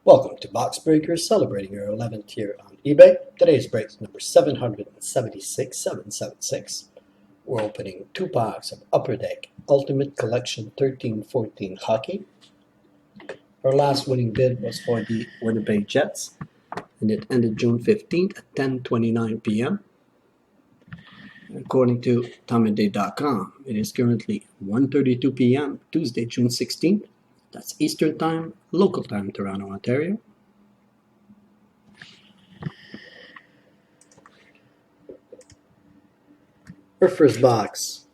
Welcome to Box Breakers, celebrating your 11th year on eBay. Today's break is number 776. We're opening two packs of Upper Deck Ultimate Collection 13-14 hockey. Our last winning bid was for the Winnipeg Jets, and it ended June 15th at 10:29 p.m. According to TomandDay.com, it is currently 1:32 p.m. Tuesday, June 16th. That's Eastern Time, local time, Toronto, Ontario. Our first box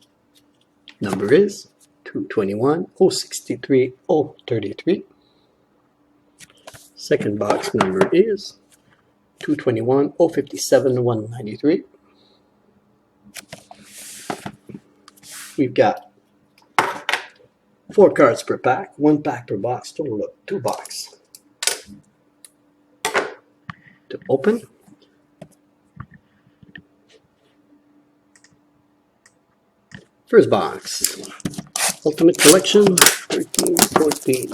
number is 221-063-033. Second box number is 221-057-193. We've got 4 cards per pack, 1 pack per box, total of 2 boxes to open. First box, Ultimate Collection 13-14.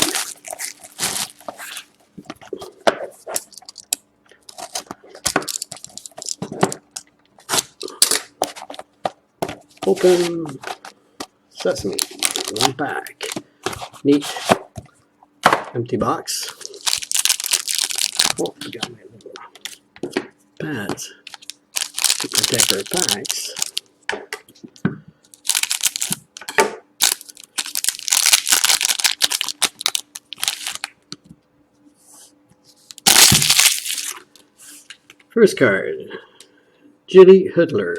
Open Sesame, 1 pack. Neat. Empty box. Oh, forgot my little pads to protect our packs. First card, Jilly Hudler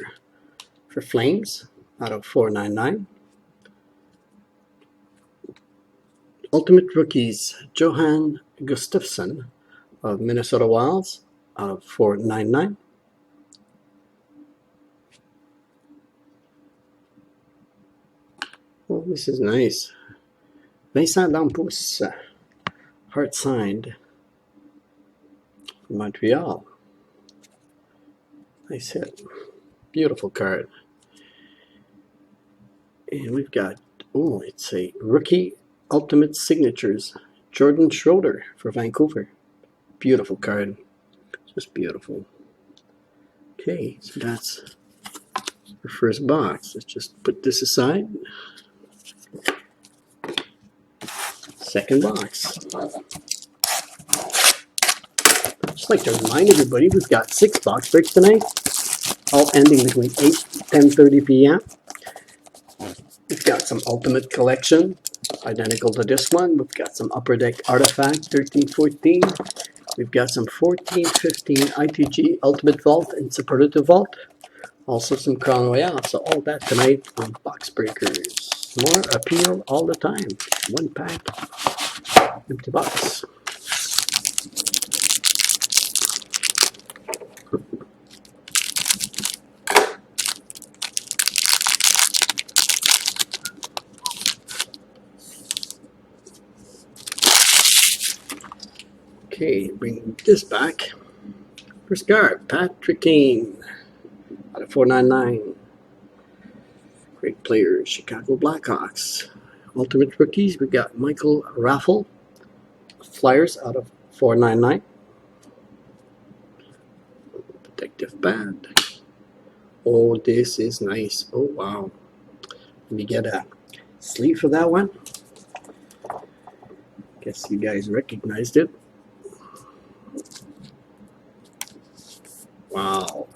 for Flames out of 499. Ultimate Rookies, Johan Gustafsson of Minnesota Wilds out of 499. Oh, this is nice. Vincent Lampous, heart signed from Montreal. Nice hit. Beautiful card. And we've got, it's a rookie Ultimate Signatures, Jordan Schroeder for Vancouver. Beautiful card. Just beautiful. Okay, so that's the first box. Let's just put this aside. Second box. Just like to remind everybody, we've got 6 box breaks tonight, all ending between 8 and 10:30 p.m. We've got some Ultimate Collection, identical to this one. We've got some Upper Deck Artifact 13-14. We've got some 14-15 ITG Ultimate Vault and Superlative Vault. Also some Crown Royale. So all that tonight on Box Breakers. More appeal all the time. 1 pack, empty box. Okay, bring this back. First card, Patrick Kane out of 499. Great players, Chicago Blackhawks. Ultimate Rookies, we got Michael Raffle, Flyers out of 499. Protective pad. Oh, this is nice. Oh, wow. Let me get a sleeve for that one. Guess you guys recognized it. Wow.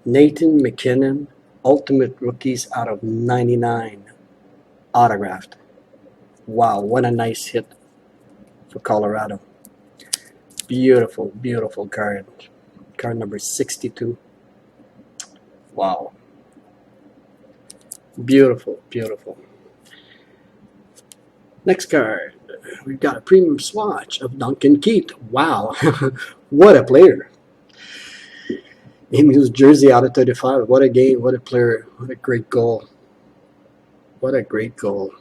Nathan McKinnon, Ultimate Rookies out of 99. Autographed. Wow, what a nice hit for Colorado. Beautiful, beautiful card. Card number 62. Wow. Beautiful, beautiful. Next card. We've got a premium swatch of Duncan Keith. Wow. What a player. His jersey out of 35. What a game. What a player. What a great goal. What a great goal.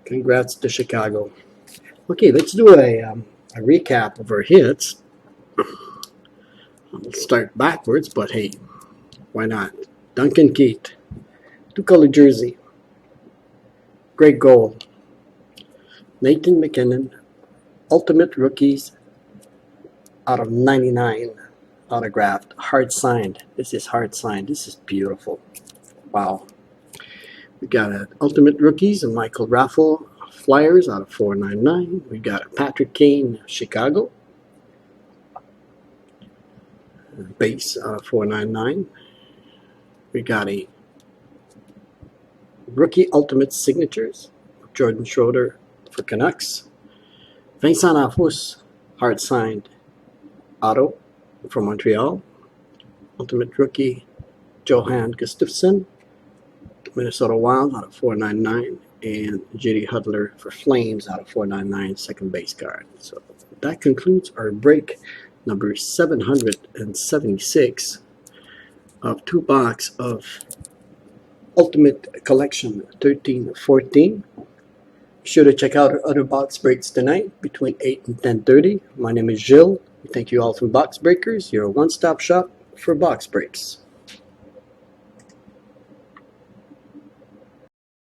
Congrats to Chicago. Okay, let's do a recap of our hits. I'll start backwards, but hey, why not? Duncan Keith. 2-color jersey. Great goal. Nathan McKinnon. Ultimate Rookies out of 99 autographed, hard signed. This is hard signed. This is beautiful. Wow. We got an Ultimate Rookies and Michael Raffle Flyers out of 499. We got a Patrick Kane Chicago base out of 499. We got a Rookie Ultimate Signatures Jordan Schroeder for Canucks. Vincent Afus hard signed auto from Montreal. Ultimate Rookie Johan Gustafsson Minnesota Wild out of 499, and JD Hudler for Flames out of 499 second base card. So that concludes our break number 776 of 2 box of Ultimate Collection 13-14. Be sure to check out our other box breaks tonight between 8 and 10:30. My name is Gilles. Thank you all from Box Breakers, your one-stop shop for box breaks.